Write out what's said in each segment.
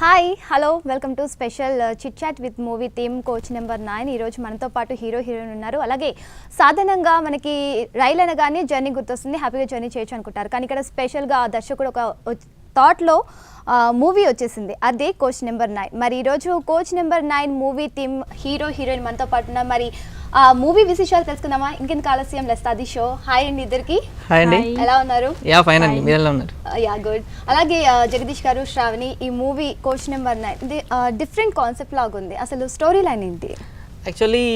Hi hello welcome to special chit chat with movie theme coach number 9. ఈరోజు మనతో పాటు heroine ఉన్నారు. అలాగే సాధారణంగా మనకి రైలు అనగానే జర్నీ గుర్తొస్తుంది, హ్యాపీగా జర్నీ చేయొచ్చు అనుకుంటారు. కానీ ఇక్కడ స్పెషల్గా దర్శకుడు ఒక థాట్లో మూవీ వచ్చేసింది, అదే కోచ్ నెంబర్ 9. మరి ఈరోజు coach number 9 movie theme heroine మనతో పాటు ఉన్నారు. మరి ఆ మూవీ విశేషాలు తెలుసుకుందామా? ఇంకెంత ఆలస్యం లెస్తాది షో. హాయ్ అండి ఇద్దరికి. హాయ్ అండి. ఎలా ఉన్నారు? యా ఫైన్ అండి, మీరు ఎలా ఉన్నారు? Yeah good. అలాగే జగదీష్ గారు, శ్రావణి, ఈ movie coach number 9 different concept లాగా ఉంది. అసలు స్టోరీ లైన్ ఏంటి? యాక్చువల్లీ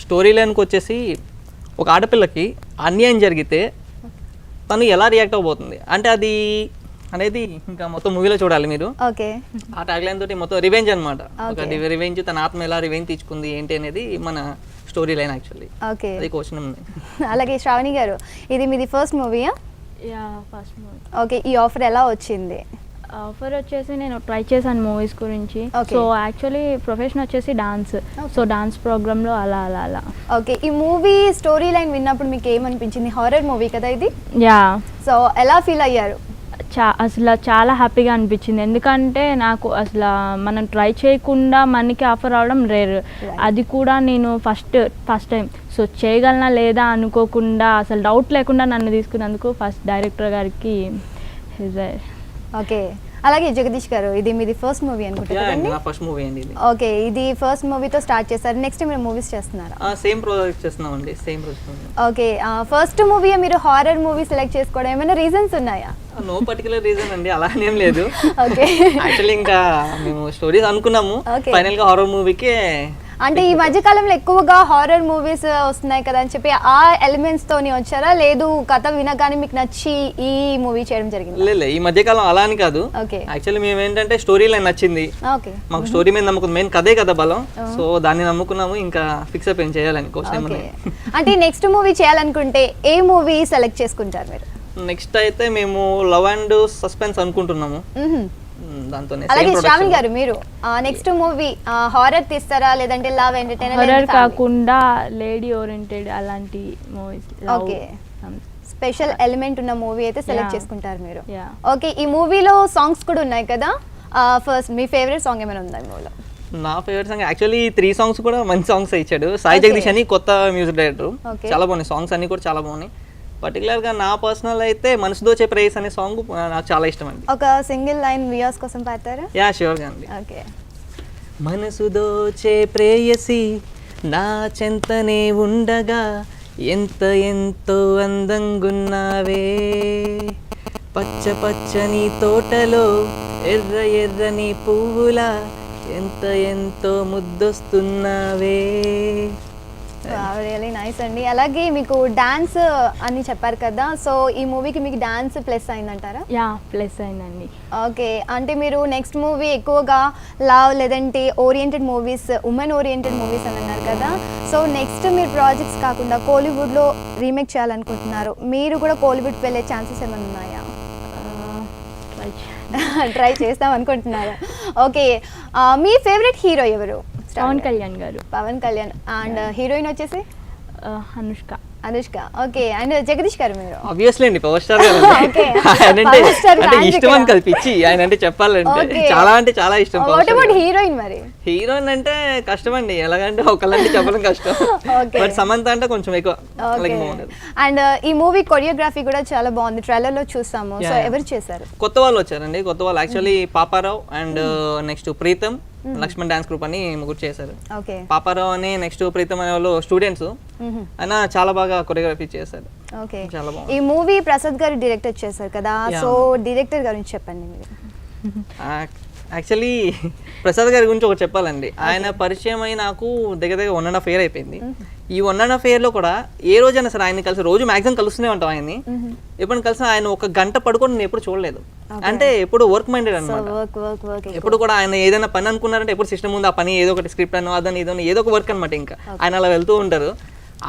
స్టోరీ లైన్కి వచ్చేసి ఒక ఆడపిల్లకి అన్యాయం జరిగితే తను ఎలా రియాక్ట్ అవబోతుంది అంటే అది అనేది ఇంకా మొత్తం మూవీలో చూడాలి మీరు. ఓకే. ఆ ట్యాగ్ లైన్ తోటి మొత్తం రివెంజ్ అనమాట. ఒక రివెంజ్, తన ఆత్మ ఎలా రివెంజ్ తీసుకుంది ఏంటి అనేది మన స్టోరీ లైన్ యాక్చువల్లీ. ఓకే. అది క్వశ్చన్ ఉంది. అలాగే శ్రావణి గారు, ఇది మీది ఫస్ట్ మూవీయా? Yeah first movie. ఓకే. ఈ ఆఫర్ ఎలా వచ్చింది? ఆఫర్ వచ్చేసి నేను ట్రై చేశాను మూవీస్ గురించి. సో యాక్చువల్లీ ప్రొఫెషన్ వచ్చేసి డాన్స్. సో డాన్స్ ప్రోగ్రాంలో అలా. ఓకే. ఈ మూవీ స్టోరీ లైన్ విన్నప్పుడు మీకు ఏమనిపించింది? హారర్ మూవీ కదా ఇది? యా. సో ఎలా ఫీల్ అయ్యారు? అసలు చాలా హ్యాపీగా అనిపించింది. ఎందుకంటే నాకు అసలు మనం ట్రై చేయకుండా మనకి ఆఫర్ రావడం రేర్. అది కూడా నేను ఫస్ట్ టైం. సో చేయగలనా లేదా అనుకోకుండా అసలు డౌట్ లేకుండా నన్ను తీసుకున్నందుకు ఫస్ట్ డైరెక్టర్ గారికి. ఓకే. అలాగే జగదీష్ గారు, ఇది మీది ఫస్ట్ మూవీ అనుకుంటారండి? ఫస్ట్ మూవీ అండి ఇది. ఓకే. ఇది ఫస్ట్ మూవీతో స్టార్ట్ చేశారు. నెక్స్ట్ మీరు మూవీస్ చేస్తున్నారా? సేమ్ ప్రాజెక్ట్ చేస్తున్నామండి, same project. Okay. First movie మీరు హారర్ మూవీ సెలెక్ట్ చేసుకోవడం ఏమైనా రీజన్స్ ఉన్నాయా? నో పర్టికులర్ రీజన్ అండి, అలా ఏం లేదు. ఓకే. యాక్చువల్లీ ఇంకా మేము స్టోరీస్ అనుకున్నాము, ఫైనల్ గా హారర్ మూవీకే. అంటే ఈ మధ్య కాలంలో ఎక్కువగా హారర్ మూవీస్ వస్తున్నాయి కదా అని చెప్పి ఆ ఎలిమెంట్స్ తోని వచ్చారా, లేదు కథ వినగానే మీకు నచ్చి ఈ మూవీ చేయడం జరిగింది? లేదు, ఈ మధ్య కాలం అలా అని కాదు. ఓకే. యాక్చువల్లీ మేము ఏంటంటే స్టోరీ లైన్ నచ్చింది. ఓకే. మాకు స్టోరీ మీద నమ్మకం, మెయిన్ కథే కదా బలం. సో దాన్ని నమ్ముకున్నాము, ఇంకా ఫిక్స్ అప్ ఏం చేయాలని క్వశ్చన్. అంటే నెక్స్ట్ మూవీ చేయాలనుకుంటే ఏ మూవీ సెలెక్ట్ చేసుకుంటారు మీరు? నెక్స్ట్ అయితే మేము లవ్ అండ్ సస్పెన్స్ అనుకుంటున్నాము. దాంతోనే అలాగే శ్రావణి గారు, మీరు నెక్స్ట్ మూవీ హారర్ తీస్తారా లేదంటే లవ్ ఎంటర్టైనర్? హారర్ కాకుండా లేడీ ఓరియంటెడ్ అలాంటి మూవీస్. ఓకే. స్పెషల్ ఎలిమెంట్ ఉన్న మూవీ అయితే సెలెక్ట్ చేసుకుంటారు మీరు. ఓకే. ఈ మూవీలో సాంగ్స్ కూడా ఉన్నాయి కదా, ఫస్ట్ మీ ఫేవరెట్ సాంగ్ ఏమైనా ఉందా ఈ మూవీలో? నా ఫేవరెట్ సాంగ్ యాక్చువల్లీ 3 సాంగ్స్ కూడా మంచి సాంగ్స్ ఇచ్చాడు సాయి జగదీష్ అని, కొత్త మ్యూజిక్ డైరెక్టర్. చాలా బాగున్నాయి సాంగ్స్ అన్ని కూడా, చాలా బాగున్నాయి. పర్టికులర్గా నా పర్సనల్ అయితే మనసు దోచే ప్రేయస్ అనే సాంగ్ నాకు చాలా ఇష్టం అండి. ఒక సింగిల్ లైన్ వ్యూయర్స్ కోసం పాడతారా? యా ష్యూర్గా అండి. ఓకే. మనసు దోచే ప్రేయసి నా చెంతనే ఉండగా ఎంతో అందంగున్నావే, పచ్చ పచ్చని తోటలో ఎర్రని పువ్వులా ఎంతో ముద్దొస్తున్నావే. రియలీ నైస్ అండి. అలాగే మీకు డాన్స్ అని చెప్పారు కదా, సో ఈ మూవీకి మీకు డాన్స్ ప్లస్ అయిందంటారా? యా ప్లస్ అయిందండి. ఓకే. అంటే మీరు నెక్స్ట్ మూవీ ఎక్కువగా లవ్ లేదంటే oriented movies, women oriented movies అని అన్నారు కదా, సో నెక్స్ట్ మీరు ప్రాజెక్ట్స్ కాకుండా కోలీవుడ్లో రీమేక్ చేయాలనుకుంటున్నారు. మీరు కూడా కోలీవుడ్కి వెళ్ళే ఛాన్సెస్ ఏమైనా ఉన్నాయా? ట్రై చేస్తాం అనుకుంటున్నారా? ఓకే. మీ ఫేవరెట్ హీరో ఎవరు? పవన్ కళ్యాణ్ గారు. పవన్ కళ్యాణ్. అండ్ హీరోయిన్ వచ్చేసి అనుష్క. ఓకే. అండ్ జగదీష్ గారు, మీరు ఆబ్వియస్లీ అండి పవర్ స్టార్ గారు. అంటే ఇష్టం అని కాదు, పిచ్చి ఆయన అంటే చెప్పాలంటే చాలా ఇష్టం. హీరోయిన్ మరి? హీరోయిన్ అంటే కష్టం అండి, ఎలాగంటే ఒకళ్ళంటే చెప్పడం కష్టం. బట్ సమంత అంటే కొంచెం ఎక్కువ. అండ్ ఈ మూవీ కొరియోగ్రఫీ కూడా చాలా బాగుంది, ట్రైలర్ లో చూసాము. సో ఎవరు చేశారు? కొత్త వాళ్ళు వచ్చారండి, కొత్త వాళ్ళు actually Paparao and next Pritam Laxman dance group అని ముగ్గురు చేశారు. పాపారావు అని నెక్స్ట్ ప్రీతం అనే వాళ్ళు స్టూడెంట్స్, ఆయన చాలా బాగా కొరియోగ్రఫీ చేశారు. ఓకే. చాలా బాగుంది. ఈ మూవీ ప్రసాద్ గారు డైరెక్టర్ చేశారు కదా, సో డైరెక్టర్ గురించి చెప్పండి మీరు. యాక్చువల్లీ ప్రసాద్ గారి గురించి ఒకటి చెప్పాలండి. ఆయన పరిచయం అయి నాకు దగ్గర 1.5 year అయిపోయింది. ఈ 1.5 yearలో కూడా ఏ రోజైనా సరే ఆయన కలిసి, రోజు మ్యాక్సిమం కలుస్తూనే ఉంటాం ఆయన్ని. ఎప్పుడు కలిసి ఆయన 1 గంట పడుకొని నేను ఎప్పుడు చూడలేదు. అంటే ఎప్పుడు వర్క్ మైండెడ్ అనమాట. ఎప్పుడు కూడా ఆయన ఏదైనా పని అనుకున్నారంటే ఎప్పుడు సిస్టమ్ ముందు ఆ పని, ఏదో ఒకటి స్క్రిప్ట్ అనో అదని ఏదో ఒక వర్క్ అనమాట. ఇంకా ఆయన అలా వెళ్తూ ఉంటారు.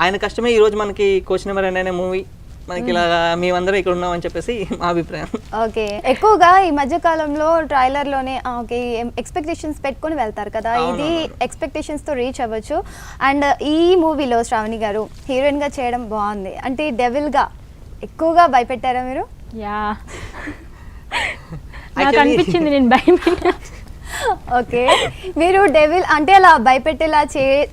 ఆయన కష్టమే ఈ రోజు మనకి కోచ్ నెంబర్ 9 అనే మూవీ మనకి ఇలా మేమందరం ఇక్కడ ఉన్నామని చెప్పేసి మా అభిప్రాయం. ఓకే. ఎక్కువగా ఈ మధ్య కాలంలో ట్రైలర్ లోనే ఓకే ఎక్స్పెక్టేషన్స్ పెట్టుకొని వెళ్తారు కదా, ఇది ఎక్స్పెక్టేషన్స్ తో రీచ్ అవ్వచ్చు. అండ్ ఈ మూవీలో శ్రావణి గారు హీరోయిన్ గా చేయడం బాగుంది. అంటే డెవిల్ గా ఎక్కువగా భయపెట్టారా మీరు? యా నాకు అనిపించింది నేను భయపడ్డా. ఓకే, మీరు డెవిల్ అంటే అలా భయపెట్టేలా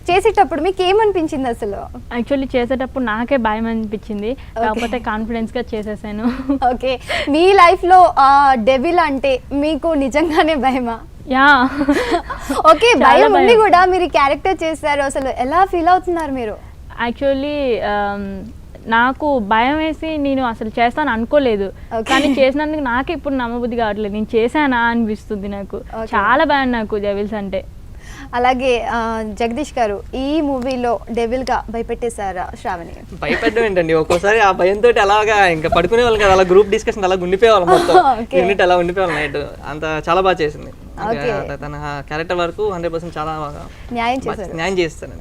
చేసేటప్పుడు మీకు ఏమనిపించింది అసలు? యాక్చువల్లీ చేసేటప్పుడు నాకే భయం అనిపించింది, కాకపోతే కాన్ఫిడెన్స్గా చేసేసాను. ఓకే, మీ లైఫ్లో డెవిల్ అంటే మీకు నిజంగానే భయమా? యా. ఓకే, భయం ఉండి కూడా మీరు క్యారెక్టర్ చేశారు, అసలు ఎలా ఫీల్ అవుతున్నారు మీరు? యాక్చువల్లీ నాకు భయం వేసి నేను అసలు చేస్తాను అనుకోలేదు, కానీ చేసినందుకు నాకు ఇప్పుడు నమ్మబుద్ధి కావట్లేదు, నేను చేశానా అనిపిస్తుంది నాకు. చాలా భయం నాకు డెవిల్స్ అంటే. అలాగే జగదీష్ గారు, ఈ మూవీలో డెవిల్ గా భయపెట్టేశారా శ్రావణి? భయపెట్టడం ఏంటండి, ఒక్కోసారి ఆ భయంతో అలాగా ఇంకా పడుకునే వాళ్ళు కదా, అలా గ్రూప్ డిస్కషన్ అలా ఉండిపోయేవాళ్ళు, మొత్తం యూనిట్ అలా ఉండిపోవాలి నైట్ అంత. చాలా బాగా చేసింది తన క్యారెక్టర్ వరకు 100% చాలా బాగా న్యాయం చేస్తాను.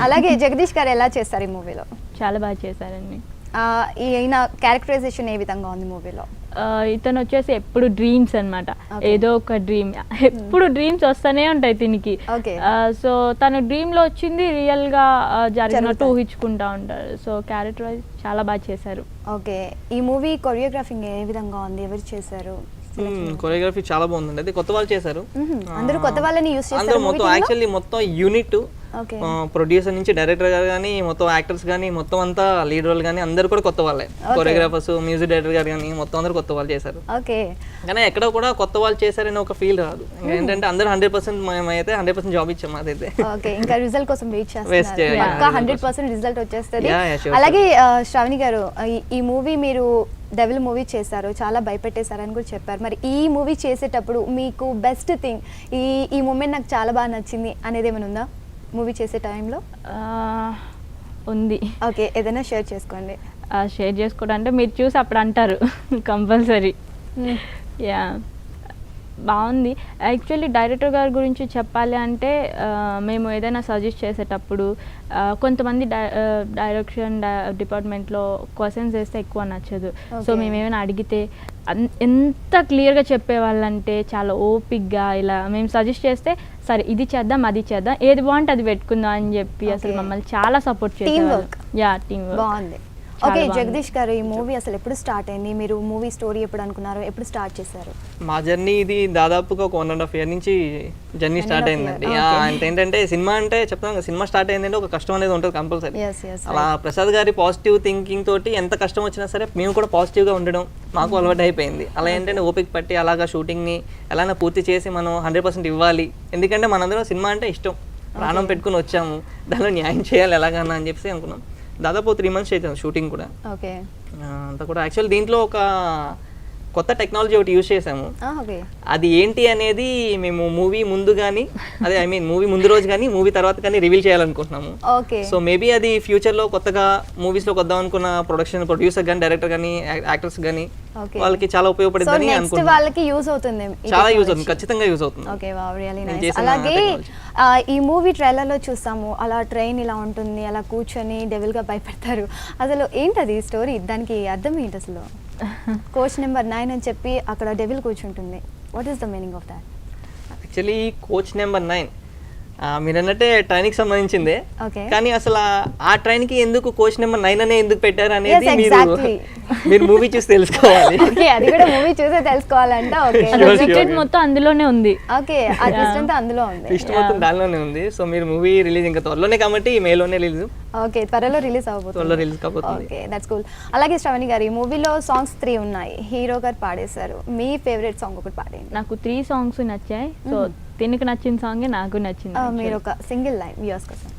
అలాగే జగదీష్ గారు ఎలా చేస్తారు ఈ మూవీలో? చాలా బాగా చేశారండి. ఈయన క్యారెక్టరైజేషన్ ఏ విధంగా ఉంది మూవీలో? ఇతను వచ్చేసి ఎప్పుడు డ్రీమ్స్ అన్నమాట, ఏదో ఒక డ్రీమ్, ఎప్పుడు డ్రీమ్స్ వస్తూనే ఉంటాయి దీనికి. సో తన డ్రీమ్ లో వచ్చింది రియల్ గా జరిగినట్టు ఊహించుకుంటా ఉంటారు. సో క్యారెక్టర్ వైజ్ చాలా బాగా చేశారు. ఓకే, ఈ మూవీ కొరియోగ్రాఫింగ్ ఏ విధంగా ఉంది, ఎవరు చేశారు? కొరియోగ్రఫీ చాలా బాగుంది, అది కొత్త వాళ్ళు చేశారు. అందరూ కొత్త వాళ్ళని యూస్ చేశారు. అందరూ మొత్తం యాక్చువల్లీ మొత్తం యూనిట్, ప్రొడ్యూసర్ నుంచి డైరెక్టర్ గారు కానీ, మొత్తం యాక్టర్స్ కానీ, మొత్తం అంతా లీడ్ రోల్ కానీ అందరు కూడా కొత్త వాళ్ళే. కొరియోగ్రాఫర్స్, మ్యూజిక్ డైరెక్టర్ గారు కానీ మొత్తం అందరూ కొత్త వాళ్ళు చేశారు. కానీ ఎక్కడ కూడా కొత్త వాళ్ళు చేశారని ఒక ఫీల్ రాదు, ఏంటంటే అందరూ 100% మేమైతే 100% జాబ్ ఇచ్చాము. అదైతే ఇంకా రిజల్ట్ కోసం వెయిట్ చేస్తాం, 100% రిజల్ట్ వచ్చేస్తుంది. అలాగే శ్రావణి గారు, ఈ మూవీ మీరు డెవిల్ మూవీ చేశారు, చాలా భయపెట్టేశారని కూడా చెప్పారు. మరి ఈ మూవీ చేసేటప్పుడు మీకు బెస్ట్ థింగ్, ఈ మూమెంట్ నాకు చాలా బాగా నచ్చింది అనేది ఏమైనా ఉందా మూవీ చేసే టైంలో? ఉంది. ఓకే, ఏదైనా షేర్ చేసుకోండి. షేర్ చేసుకోవడం అంటే మీరు చూసి అప్పుడు అంటారు కంపల్సరీ. యా, బాగుంది. యాక్చువల్లీ డైరెక్టర్ గారి గురించి చెప్పాలి అంటే మేము ఏదైనా సజెస్ట్ చేసేటప్పుడు కొంతమంది డైరెక్షన్ డిపార్ట్మెంట్లో క్వశ్చన్స్ వేస్తే ఎక్కువ నచ్చదు. సో మేము ఏమైనా అడిగితే ఎంత క్లియర్గా చెప్పేవాళ్ళంటే చాలా ఓపిక్గా ఇలా మేము సజెస్ట్ చేస్తే సరే ఇది చేద్దాం అది చేద్దాం, ఏది బాగుంటే అది పెట్టుకుందాం అని చెప్పి అసలు మమ్మల్ని చాలా సపోర్ట్ చేసేవాళ్ళు. యా, టీమ్ వర్క్ బాగుంది. ఓకే, జగదీష్ గారు, ఈ మూవీ అసలు ఎప్పుడు స్టార్ట్ అయింది? మీరు మూవీ స్టోరీ ఎప్పుడు అనుకున్నారు, ఎప్పుడు స్టార్ట్ చేశారు? మా జర్నీ ఇది దాదాపుగా ఒక 1.5 year నుంచి జర్నీ స్టార్ట్ అయిందండి. అంటే ఏంటంటే సినిమా అంటే చెప్తాం కదా, సినిమా స్టార్ట్ అయిందంటే ఒక కష్టం అనేది ఉంటుంది కంపల్సరీ. అలా ప్రసాద్ గారి పాజిటివ్ థింకింగ్ తోటి ఎంత కష్టం వచ్చినా సరే మేము కూడా పాజిటివ్గా ఉండడం మాకు అలవాటు అయిపోయింది. అలా ఏంటంటే ఓపిక పట్టి అలాగా షూటింగ్ని ఎలాగైనా పూర్తి చేసి మనం 100% ఇవ్వాలి. ఎందుకంటే మనందరం సినిమా అంటే ఇష్టం, ప్రాణం పెట్టుకుని వచ్చాము, దానిలో న్యాయం చేయాలి ఎలాగన్నా అని చెప్పేసి అనుకున్నాం. దాదాపు 3 months అవుతుంది షూటింగ్ కూడా. అంతా కూడా యాక్చువల్ దీంట్లో ఒక కొత్త టెక్నాలజీ ఒకటి యూజ్ చేసాము. అది ఏంటి అనేది మేము మూవీ ముందు కానీ, అదే ఐ మీన్ మూవీ ముందు రోజు కానీ మూవీ తర్వాత కానీ రివీల్ చేయాలనుకుంటున్నాము. సో మేబీ అది ఫ్యూచర్లో కొత్తగా మూవీస్లోకి వద్దాం అనుకున్న ప్రొడ్యూసర్ కానీ, డైరెక్టర్ కానీ, యాక్టర్స్ కానీ వాళ్ళకి చాలా ఉపయోగపడుతుంది అనుకుంటున్నాను. వాళ్ళకి యూజ్ అవుతుంది, చాలా యూజ్ అవుతుంది, ఖచ్చితంగా యూజ్ అవుతుంది. అలాగే ఈ మూవీ ట్రైలర్లో చూసాము, అలా ట్రైన్ ఇలా ఉంటుంది, అలా కూర్చొని డెవిల్ గా భయపెడతారు. అసలు ఏంటది స్టోరీ, దానికి అర్థం ఏంటి అసలు? కోచ్ నెంబర్ 9 అని చెప్పి అక్కడ డెవిల్ కూర్చుంటుంది, what is the meaning of that? Actually coach number 9 మీరు అన్నట్టే ట్రైన్కి సంబంధించిందే, కానీ అసలు ఆ ట్రైన్కి ఎందుకు కోచ్ నెంబర్ 9 అనే ఎందుకు పెట్టారు అనేది మీరు మూవీ చూసి తెలుసుకోవాలి. అది కూడా మూవీ చూసే తెలుసుకోవాలంటే మొత్తం అందులోనే ఉంది. ఓకే, ఆ ట్విస్ట్ అంతా అందులో ఉంది, ట్విస్ట్ మొత్తం దానిలోనే ఉంది. సో మీరు మూవీ రిలీజ్ ఇంకా త్వరలోనే కాబట్టి మేలోనే రిలీజ్. ఓకే, త్వరలో రిలీజ్ అవబోతుంది. Okay, that's cool. అలాగే శ్రవణి గారు, ఈ మూవీలో సాంగ్స్ 3 ఉన్నాయి, హీరో గారు పాడేశారు. మీ ఫేవరెట్ సాంగ్ ఒకటి పాడండి. నాకు 3 songs నచ్చాయి. సో తినకు నచ్చిన సాంగే నాకు నచ్చింది. మీరు ఒక సింగిల్ లైన్ వ్యూస్ కోసం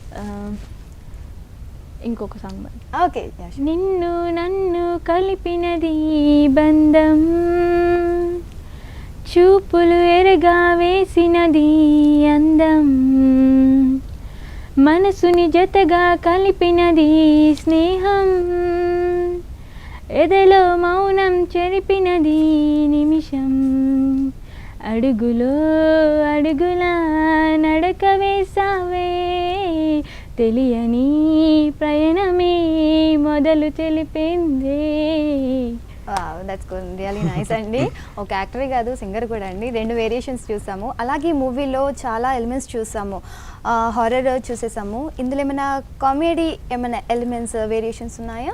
ఇంకొక సాంగ్. ఓకే, నిన్ను నన్ను కలిపినది బంధం, చూపులు ఎరగా వేసినది అందం, మనసుని జతగా కలిపినది స్నేహం, ఎదలో మౌనం చెరిపినది నిమిషం, అడుగులో అడుగులా నడక వేసావే, తెలియని ప్రయాణమే మొదలు తెలిపిందే. దట్స్ రియలీ నైస్ అండి. ఒక యాక్టరే కాదు, సింగర్ కూడా అండి. 2 వేరియేషన్స్ చూసాము. అలాగే మూవీలో చాలా ఎలిమెంట్స్ చూసాము, హారర్ చూసేసాము. ఇందులో ఏమైనా కామెడీ ఏమైనా ఎలిమెంట్స్ వేరియేషన్స్ ఉన్నాయా?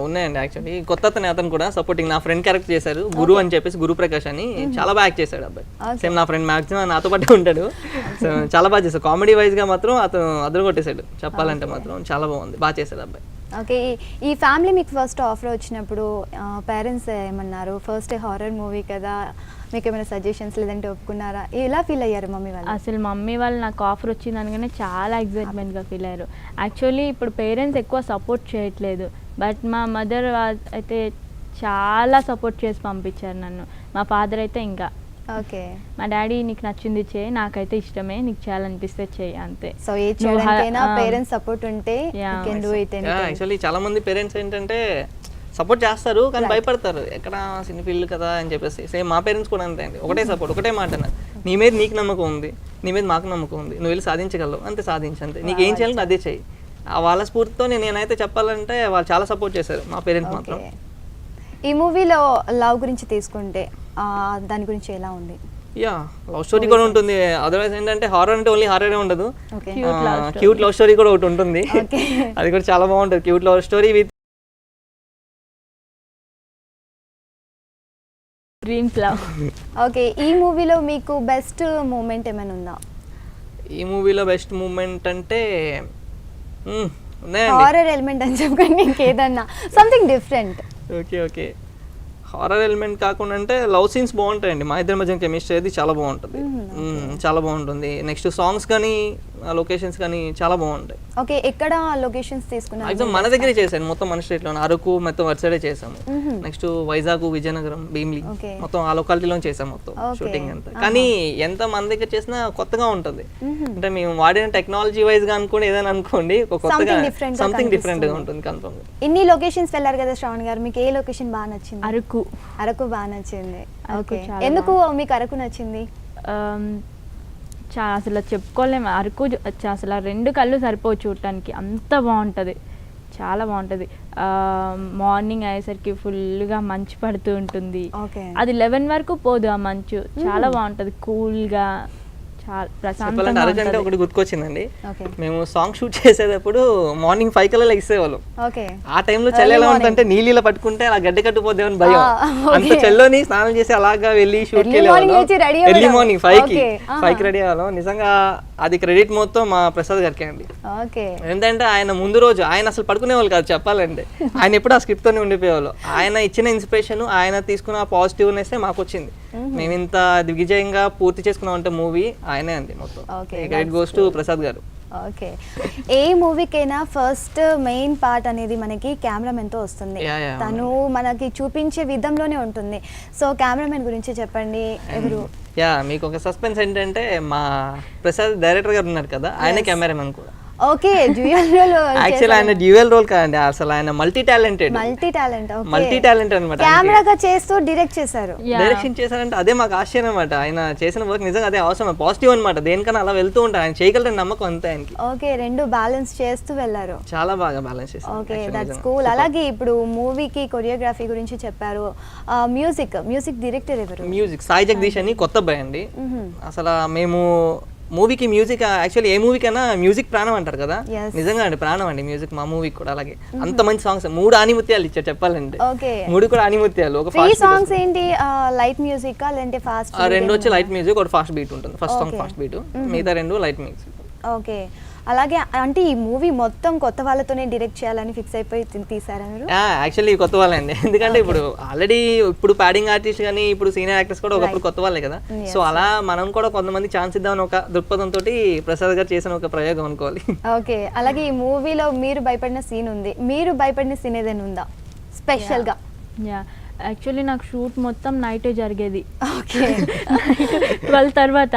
ఉన్నాయండి. యాక్చువల్లీ కొత్త అతను కూడా సపోర్టింగ్ నా ఫ్రెండ్ క్యారెక్టర్ చేశారు, గురు అని చెప్పేసి, గురు ప్రకాష్ అని. చాలా బాగా యాక్ట్ చేశాడు అబ్బాయి. సేమ్ నా ఫ్రెండ్, మాక్సిమం నాతో పాటే ఉంటాడు. సో చాలా బాగా చేశాడు. కామెడీ వైజ్ గా మాత్రం అతను అదరు కొట్టేశాడు చెప్పాలంటే. మాత్రం చాలా బాగుంది, బాగా చేశాడు అబ్బాయి. ఓకే, ఈ ఫ్యామిలీ మీకు ఫస్ట్ ఆఫర్ వచ్చినప్పుడు పేరెంట్స్ ఏమన్నారు? ఫస్ట్ హారర్ మూవీ కదా, మీకు ఏమైనా సజెషన్స్ లేదంటే ఒప్పుకున్నారా? ఎలా ఫీల్ అయ్యారు మమ్మీ వాళ్ళు? అసలు మమ్మీ వాళ్ళు నాకు ఆఫర్ వచ్చింది అనగానే చాలా ఎక్సైట్మెంట్గా ఫీల్ అయ్యారు. యాక్చువల్లీ ఇప్పుడు పేరెంట్స్ ఎక్కువ సపోర్ట్ చేయట్లేదు, బట్ మా మదర్ అయితే చాలా సపోర్ట్ చేసి పంపించారు నన్ను. మా ఫాదర్ అయితే ఇంకా ఓకే, మా డాడీ నీకు నచ్చింది చేయి, నాకైతే ఇష్టమే, నీకు చేయాలనిపిస్తే చేయి, అంతే. సో ఏ చేయడానికైనా పేరెంట్స్ సపోర్ట్ ఉంటే you can do it anything. Actually చాలా మంది పేరెంట్స్ ఏంటంటే సపోర్ట్ చేస్తారు కానీ భయపడతారు, ఎక్కడ సినీ ఫీల్డ్ కదా అని చెప్పేసి. సేమ్ మా పేరెంట్స్ కూడా అంతే అండి, ఒకటే సపోర్ట్, ఒకటే మాట అన్నారు, నీ మీద నీకు నమ్మకం ఉంది, నీ మీద మాకు నమ్మకం ఉంది, నువ్వు వెళ్ళి సాధించగలవు, అంతే సాధించు, అంతే, నీకు ఏం చేయాలంటే అదే చెయ్యి. వాళ్ళ స్ఫూర్తితో నేనైతే చెప్పాలంటే వాళ్ళు చాలా సపోర్ట్ చేశారు మా పేరెంట్స్ మాత్రం. ఈ మూవీలో లవ్ గురించి తీసుకుంటే దాని గురించి ఎలా ఉంది? యా, లవ్ స్టోరీ కూడా ఉంటుంది. అదర్వైజ్ ఏంటంటే హారర్ అంటే ఓన్లీ హారరే ఉండదు, Cute క్యూట్ లవ్ స్టోరీ కూడా ఒకటి ఉంటుంది. అది కూడా చాలా బాగుంటుంది, cute love story with dreams love. Okay, ఈ మూవీలో మీకు బెస్ట్ మూమెంట్ ఏమైనా ఉందా? ఈ మూవీలో బెస్ట్ మూమెంట్ అంటే ఉన్నాయండి. హారర్ ఎలిమెంట్ అని చెప్పండి, ఇంకేదన్నా something different. Okay, horror element కాకుండా అంటే లవ్ సీన్స్ బాగుంటాయండి, మా ఇద్దరి మధ్య కెమిస్ట్రీ అది చాలా బాగుంటుంది. చాలా బాగుంటుంది. నెక్స్ట్ సాంగ్స్ కానీ లొకేషన్స్ కానీ చాలా బాగుంటాయి. ఓకే, ఎక్కడ లొకేషన్స్ తీసుకున్నారు? ఎగ్జామ్ మన దగ్గరే చేశాను, మొత్తం మన స్టేట్లో అరకు మొత్తం వర్ సైడే చేసాము. నెక్స్ట్ వైజాగ్, విజయనగరం, భీమిలి, మొత్తం ఆ లొకాలిటీలో చేసాము మొత్తం షూటింగ్ అంతా. కానీ ఎంత మన దగ్గర చేసినా కొత్తగా ఉంటుంది. అంటే మేము వాడిన టెక్నాలజీ వైజ్ గా అనుకోండి, ఏదైనా అనుకోండి, ఒక కొత్తగా సంథింగ్ డిఫరెంట్ గా ఉంటుంది కన్ఫర్మ్. ఇన్ని లొకేషన్స్ వెళ్ళారు కదా శ్రావణ్ గారు, మీకు ఏ లొకేషన్ బాగా నచ్చింది? అరకు బాగా నచ్చింది. ఓకే, ఎందుకు మీకు అరకు నచ్చింది? అసలు చెప్పుకోలేము, అరకు అసలు 2 కళ్ళు సరిపోవు చూడటానికి, అంత బాగుంటుంది, చాలా బాగుంటుంది. మార్నింగ్ అయ్యేసరికి ఫుల్గా మంచు పడుతూ ఉంటుంది, అది 11 వరకు పోదు ఆ మంచు, చాలా బాగుంటుంది, కూల్గా, చెప్పాలంటే అరకు అంటే ఒకటి గుర్తుకొచ్చిందండి. మేము సాంగ్ షూట్ చేసేటప్పుడు మార్నింగ్ 5 కల్లా లెగిసేవాళ్ళం. ఆ టైంలో చలి ఎలా ఉంటుందంటే నీళ్ళ పట్టుకుంటే అలా గడ్డ కట్టుపోద్దేమని భయం, అంత చల్లోని స్నానం చేసి అలాగా వెళ్ళి షూట్కి వెళ్ళేవాళ్ళం. ఎర్లీ మార్నింగ్ 5కి రెడీ అవ్వాలం. నిజంగా అది క్రెడిట్ మొత్తం మా ప్రసాద్ గారికి అండి. ఎందుకంటే ఆయన ముందు రోజు ఆయన అసలు పడుకునేవాళ్ళు కాదు చెప్పాలంటే, ఆయన ఎప్పుడు ఆ స్క్రిప్ట్ తోనే ఉండిపోయేవాళ్ళు. ఆయన ఇచ్చిన ఇన్స్పిరేషన్, ఆయన తీసుకున్న పాజిటివ్నెస్ మాకు వచ్చింది. మేము ఇంత దిగ్విజయంగా పూర్తి చేసుకున్నాం అంటే మూవీ ఆయనే అండి మొత్తం. క్రెడిట్ గోస్ టు ప్రసాద్ గారు. ఓకే, ఏ మూవీకైనా ఫస్ట్ మెయిన్ పార్ట్ అనేది మనకి కెమెరామెన్ తో వస్తుంది, తను మనకి చూపించే విధంలోనే ఉంటుంది. సో కెమెరామెన్ గురించి చెప్పండి, ఎవరు? మీకు ఒక సస్పెన్స్ ఏంటంటే మా ప్రసాద్ డైరెక్టర్ గారు ఉన్నారు కదా, ఆయన కెమెరామెన్ కూడా. Okay, dual role. యాక్చువల్లీ ఆయన డ్యూయల్ రోల్ కాదండి, అసలు ఆయన మల్టీ టాలెంటెడ్ అన్నమాట. కెమెరాగా చేస్తూ డైరెక్ట్ చేశారు, డైరెక్షన్ చేశారంటే అదే మాకు ఆశ్చర్యం అనమాట. ఆయన చేసిన వర్క్ నిజంగా అదే అవసరం, పాజిటివ్ అనమాట. దేనికన్నా అలా వెళ్తూ ఉంటారు, ఆయన చేయగలరని నమ్మకం అంతే ఆయనకి. ఓకే, 2 బ్యాలెన్స్ చేస్తూ వెళ్ళారు, చాలా బాగా బ్యాలెన్స్ చేశారు. Okay, that's cool. అలాగే ఇప్పుడు మూవీకి కొరియోగ్రఫీ గురించి చెప్పారు, మ్యూజిక్ డైరెక్టర్ ఎవరు? మ్యూజిక్ సాయి జగదీష్ అని కొత్త అబ్బాయి అండి. అసలు మేము మూవీకి మ్యూజిక్, యాక్చువల్లీ ఏ మూవీకైనా మ్యూజిక్ ప్రాణం అంటారు కదా, నిజంగా అండి ప్రాణం అండి మ్యూజిక్ మా మూవీకి కూడా. అలాగే అంత మంచి సాంగ్స్, 3 ఆనిముత్యాలు ఇచ్చారు చెప్పాలంటే, 3 కూడా ఆనిముత్యాలు. ఒక ఫాస్ట్ సాంగ్స్ ఏంటి, లైట్ మ్యూజిక్ లేదంటే ఫాస్ట్? 2 వచ్చి లైట్ మ్యూజిక్, ఒకటి ఫాస్ట్ బీట్ ఉంటుంది. ఫస్ట్ సాంగ్ ఫాస్ట్ బీట్, మిగతా 2 లైట్ మ్యూజిక్. ఓకే, అలాగే అంటే ఈ మూవీ మొత్తం కొత్త వాళ్ళతోనే డైరెక్ట్ చేయాలని ఫిక్స్ అయిపోయి తీసారా మీరు? యాక్చువల్లీ కొత్త వాళ్ళండి, ఎందుకంటే ఇప్పుడు ఆల్రెడీ ఇప్పుడు ప్యాడింగ్ ఆర్టిస్ట్ కానీ ఇప్పుడు సీనియర్ యాక్టర్స్ కూడా ఒకప్పుడు కొత్త వాళ్ళే కదా. సో అలా మనం కూడా కొంతమంది ఛాన్స్ ఇద్దామని ఒక దృక్పథంతో ప్రసాద్ గారు చేసిన ఒక ప్రయోగం అనుకోవాలి. ఓకే, అలాగే ఈ మూవీలో మీరు భయపడిన సీన్ ఉంది, మీరు భయపడిన సీన్ ఏదైనా ఉందా స్పెషల్ గా? యాక్చువల్లీ నాకు షూట్ మొత్తం నైటే జరిగేది, 12 తర్వాత.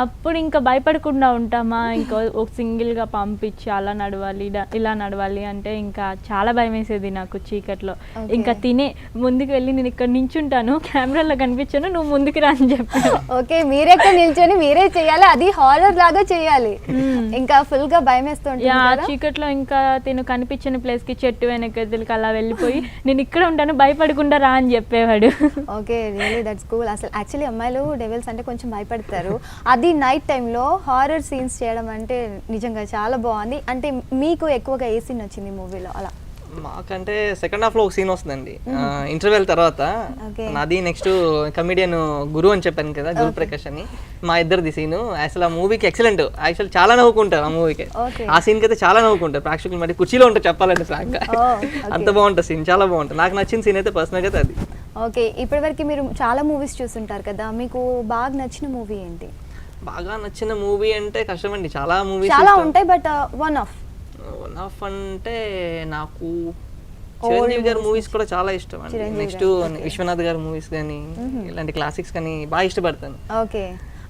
అప్పుడు ఇంకా భయపడకుండా ఉంటామా, ఇంకా ఒక సింగిల్గా పంపించి అలా నడవాలి ఇలా నడవాలి అంటే ఇంకా చాలా భయం వేసేది నాకు చీకట్లో. ఇంకా తినే ముందుకు వెళ్ళి నేను ఇక్కడ నించుంటాను, కెమెరాలో కనిపించాను, నువ్వు ముందుకు రా అని చెప్పాను. ఓకే, మీరెక్కడ నిల్చొని మీరే చేయాలి, అది హారర్ లాగా చేయాలి, ఇంకా ఫుల్ గా భయం వేస్తుంది. చీకట్లో ఇంకా తిను కనిపించిన ప్లేస్ కి చెట్టు వెనక అలా వెళ్ళిపోయి నేను ఇక్కడ ఉంటాను భయపడుకుంటా భయపడకుండా రా అని చెప్పేవాడు. Okay, really that's cool. అసలు యాక్చువల్లీ అమ్మాయిలు డెవిల్స్ అంటే కొంచెం భయపడతారు, అది నైట్ టైంలో హారర్ సీన్స్ చేయడం అంటే నిజంగా చాలా బాగుంది. అంటే మీకు ఎక్కువగా ఏ సీన్ వచ్చింది మూవీలో అలా? మాకంటే సెకండ్ హాఫ్ లో ఒక సీన్ వస్తుందండి, ఇంటర్వెల్ తర్వాత. Okay. నాది నెక్స్ట్ కమిడియన్ గురు అని చెప్పాను కదా, గురు ప్రకాష్ అని, మా ఇద్దరిది సీను. అసలు ఆ మూవీకి ఎక్సలెంట్, యాక్చువల్ చాలా నవ్వుకుంటారు ఆ మూవీకి. Okay. ఆ సీన్కి అయితే చాలా నవ్వుకుంటారు ప్రేక్షకులు, మరి కుర్చీలో ఉంటారు చెప్పాలంటే ఫ్రాంక్ గా. Oh, okay. అంత బాగుంటుంది సీన్, చాలా బాగుంటుంది. నాకు నచ్చిన సీన్ అయితే పర్సనల్గా అయితే అది. ఓకే, ఇప్పటివరకు మీరు చాలా మూవీస్ చూస్తుంటారు కదా, మీకు బాగా నచ్చిన మూవీ ఏంటి? బాగా నచ్చిన మూవీ అంటే కష్టమండి, చాలా మూవీస్ చాలా ఉంటాయి, బట్ వన్ ఆఫ్ అంటే నాకు చిరంజీవి గారి మూవీస్ కూడా చాలా ఇష్టం అండి. నెక్స్ట్ విశ్వనాథ్ గారి మూవీస్ కానీ ఇలాంటి క్లాసిక్స్ కానీ బాగా ఇష్టపడతాను. ఓకే,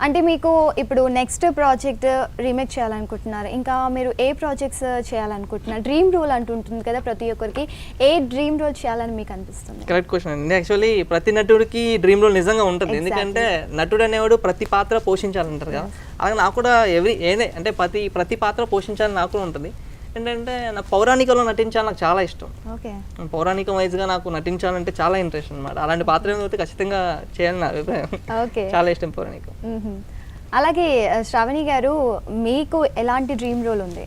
అంటే మీకు ఇప్పుడు నెక్స్ట్ ప్రాజెక్ట్ రీమేక్ చేయాలనుకుంటున్నారు, ఇంకా మీరు ఏ ప్రాజెక్ట్స్ చేయాలనుకుంటున్నారు? డ్రీమ్ రోల్ అంటుంటుంది కదా ప్రతి ఒక్కరికి, ఏ డ్రీమ్ రోల్ చేయాలని మీకు అనిపిస్తుంది? కరెక్ట్ క్వశ్చన్ అండి. యాక్చువల్లీ ప్రతి నటుడికి డ్రీమ్ రోల్ నిజంగా ఉంటుంది, Exactly. ఎందుకంటే నటుడు అనేవాడు ప్రతి పాత్ర పోషించాలంటారు కదా, అలాగే నాకు కూడా ఏదే అంటే ప్రతి పాత్ర పోషించాలని నాకు కూడా ఉంటుంది. ఏంటంటే నాకు పౌరాణికంలో నటించాలని నాకు చాలా ఇష్టం. ఓకే, పౌరాణికం వైజ్గా నాకు నటించాలంటే చాలా ఇంట్రెస్ట్ అనమాట. అలాంటి పాత్ర ఏమైతే ఖచ్చితంగా చేయాలని నా అభిప్రాయం. ఓకే, చాలా ఇష్టం పౌరాణికం. అలాగే శ్రావణి గారు, మీకు ఎలాంటి డ్రీమ్ రోల్ ఉంది?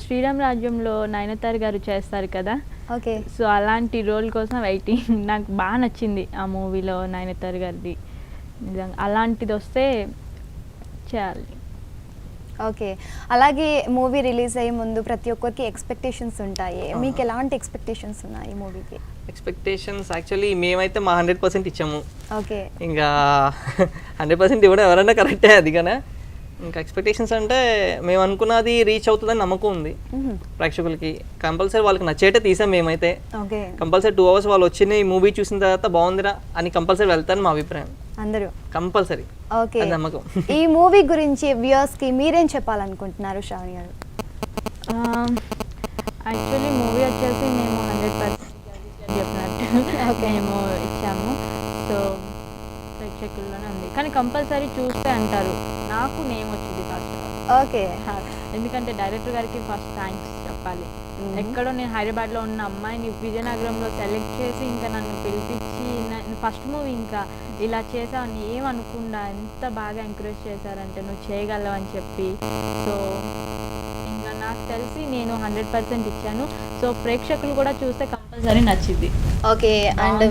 శ్రీరామ్ రాజ్యంలో నయనతార గారు చేస్తారు కదా, ఓకే, సో అలాంటి రోల్ కోసం వెయిటింగ్. నాకు బాగా నచ్చింది ఆ మూవీలో నయనతార గారిది, నిజంగా అలాంటిది వస్తే చేయాలి. ఓకే, అలాగే మూవీ రిలీజ్ అయ్యే ముందు ప్రతి ఒక్కరికి ఎక్స్పెక్టేషన్స్ ఉంటాయి, మీకు ఎలాంటి ఎక్స్పెక్టేషన్స్ ఉన్నాయి ఈ మూవీకి? ఎక్స్పెక్టేషన్స్ యాక్చువల్లీ మేమైతే మా 100% ఇచ్చాము. ఓకే, ఇంకా 100% ఇవ్వడం ఎవరైనా కరెక్టే, అది కానీ ఇంకా ఎక్స్పెక్టేషన్స్ అంటే మేము అనుకున్నది రీచ్ అవుతుందని నమ్మకం ఉంది ప్రేక్షకులకి. కంపల్సరీ వాళ్ళకి నచ్చేటే తీసాం మేమైతే. ఓకే, కంపల్సరీ 2 hours వాళ్ళు వచ్చిన ఈ మూవీ చూసిన తర్వాత బాగుందిరా అని కంపల్సరీ వెళ్తాను మా అభిప్రాయం. అందరూ కంపల్సరీ, ఓకే. అది నమ్మకం. ఈ మూవీ గురించి వ్యూయర్స్ కి మీరేం చెప్పాలనుకుంటున్నారు శ్రావణి గారు? యాక్చువల్లీ మూవీ వచ్చేసి మేము 100% చెప్పినట్టు మేము ఇచ్చాము, సో ప్రేక్షకుల్లోనే ఉంది, కానీ కంపల్సరీ చూస్తే అంటారు. నాకు నేమ్ వచ్చింది ఫస్ట్, ఓకే, ఎందుకంటే డైరెక్టర్ గారికి ఫస్ట్ థ్యాంక్స్ చెప్పాలి. ఎక్కడో నేను హైదరాబాద్లో ఉన్న అమ్మాయిని విజయనగరంలో సెలెక్ట్ చేసి ఇంకా నన్ను పిలిపించి ఫస్ట్ మూవీ ఇంకా ఇలా చేసావని ఏమనుకుండా ఎంత బాగా ఎంకరేజ్ చేశారంటే నువ్వు చేయగలవు అని చెప్పి. సో ఇంకా నాకు తెలిసి నేను 100% ఇచ్చాను, సో ప్రేక్షకులు కూడా చూస్తే కంపల్సరీ నచ్చింది. ఓకే, అండ్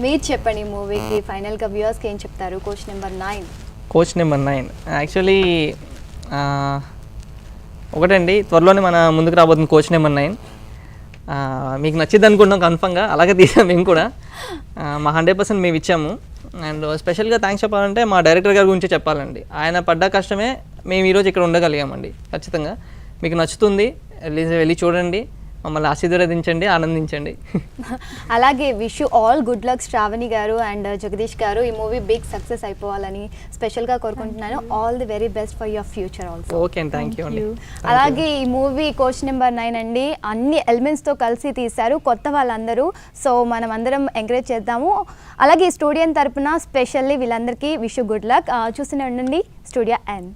మీరు చెప్పండి మూవీకి ఫైనల్గా వ్యూయర్స్కి ఏం చెప్తారు? Coach number 9. Coach number 9 actually ఒకటండి, త్వరలోనే మన ముందుకు రాబోతుంది కోచ్ నెంబర్ 9. మీకు నచ్చింది అనుకుంటున్నాం కన్ఫర్మ్గా, అలాగే తీసాం మేము కూడా. మా 100% మేము ఇచ్చాము. అండ్ స్పెషల్గా థ్యాంక్స్ చెప్పాలంటే మా డైరెక్టర్ గారి గురించి చెప్పాలండి. ఆయన పడ్డ కష్టమే మేము ఈరోజు ఇక్కడ ఉండగలిగామండి. ఖచ్చితంగా మీకు నచ్చుతుంది, వెళ్ళి చూడండి, మమ్మల్ని ఆశీర్వదించండి, ఆనందించండి. అలాగే wish you all good luck Shravani గారు అండ్ జగదీష్ గారు. ఈ మూవీ బిగ్ సక్సెస్ అయిపోవాలని స్పెషల్గా కోరుకుంటున్నాను. All the very best for your future also. Okay అండి, థ్యాంక్ యూ అండి. అలాగే ఈ మూవీ కోచ్ నెంబర్ 9 అండి, అన్ని ఎలిమెంట్స్తో కలిసి తీశారు కొత్త వాళ్ళందరూ. సో మనం అందరం ఎంకరేజ్ చేద్దాము. అలాగే ఈ స్టూడియో తరపున స్పెషల్లీ వీళ్ళందరికీ విష్ యూ గుడ్ లక్. చూస్తూనే ఉండండి స్టూడియో N.